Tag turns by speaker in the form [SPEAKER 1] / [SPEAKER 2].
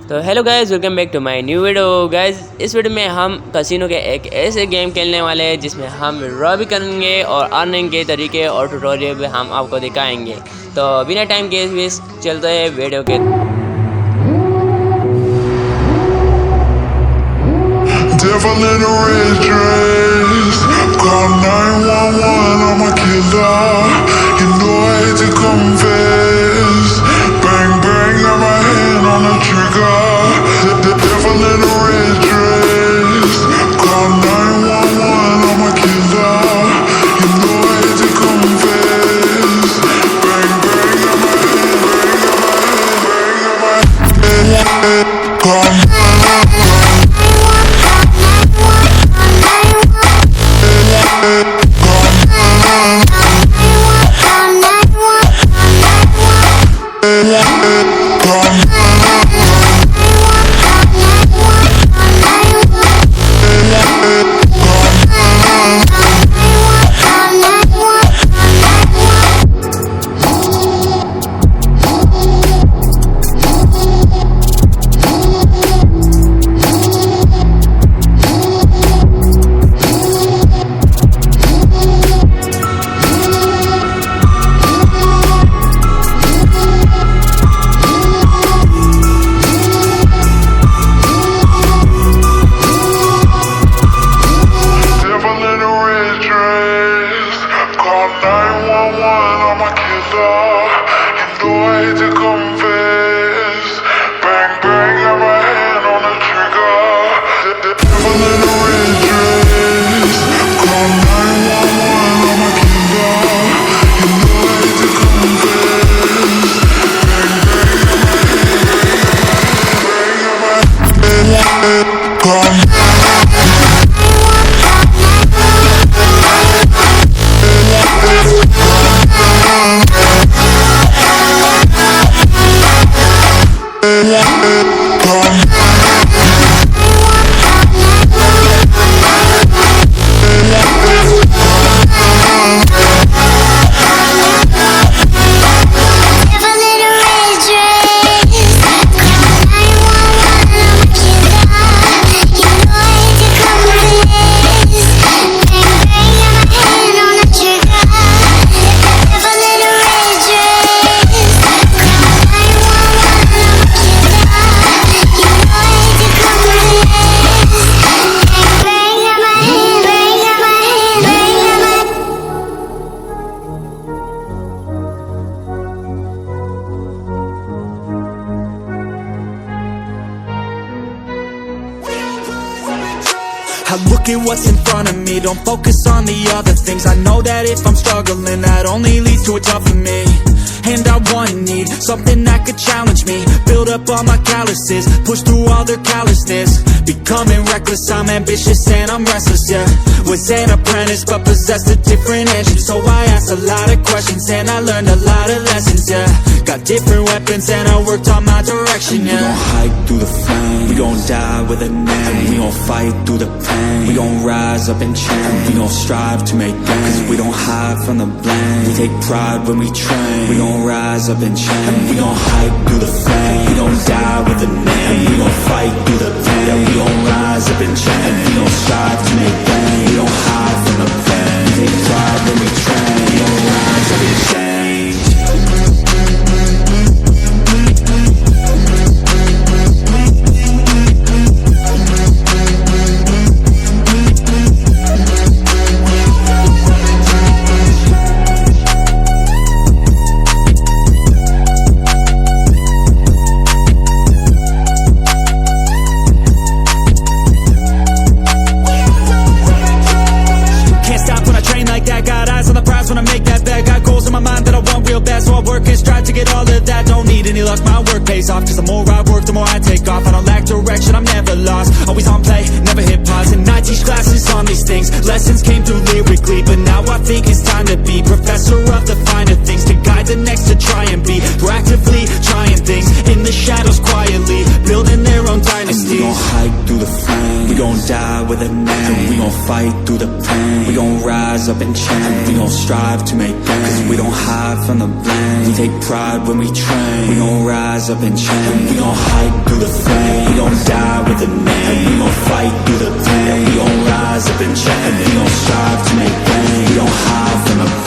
[SPEAKER 1] تو hello guys, welcome back to my new video. Guys اس video میں ہم کسینو کے ایک ایسے گیم کھیلنے والے ہیں جس میں ہم ڈرا بھی کریں گے اور ارننگ کے طریقے اور ٹیوٹوریل بھی ہم آپ کو دکھائیں گے. تو بنا ٹائم کے ویسٹ چلتے ہیں ویڈیو کے.
[SPEAKER 2] Devil in a red dress, call 911, I'm a killer. You know I hate to confess. Bang bang, got my hand on the trigger. The devil in a red dress, call 911, I'm a killer. You know I hate to confess. Bang bang, got my hand, bang got my hand, call.
[SPEAKER 3] I look at what's in front of me, don't focus on the other things. I know that if I'm struggling, that only leads to a tough for me. And I want and need something that could challenge me, build up all my calluses, push through all their callousness. Becoming reckless, I'm ambitious and I'm restless, yeah. Was an apprentice but possessed a different engine, so I asked a lot of questions and I learned a lot of lessons, yeah. Got different weapons and I worked on my direction, yeah. We gon' hike through the flame, we gon' die with a name. We gon' fight through the pain, we gon' rise up and change. We gon' strive to make gains, cause we don't hide from the blame. We take pride when we train, we gon' rise up and change. We gon' hike through the flame, we gon' die with a name. We gon' fight through the pain, we gon' rise up and change. We gon' strive to make gains, we don't hide from the pain. We take pride when we train, we gon' rise up and change. When I make that bag, got goals in my mind that I want real bad, so I work and strive to get all of that. Don't need any luck, my work pays off, cause the more I work, the more I take off. I don't lack direction, I'm never lost, always on play, never hit pause. And I teach classes on these things, lessons came through lyrically, but now I think it's time to be professor of the finer things, to guide the next to try and be proactively trying things in the shadows quietly, building their own dynasty. And we gon' hike through the flame, we gon' gon' die with a name, and we gon' fight through the pain. We gon' rise up and change, we gon' strive to make gains, 'cause we don't hide from the blame. We take pride when we train, we gon' rise up and change, we gon' hide through the flame. We gon' die with a name, we gon' fight through the pain. We gon' rise up and change, we gon' strive to make gains, we don't hide from the blame.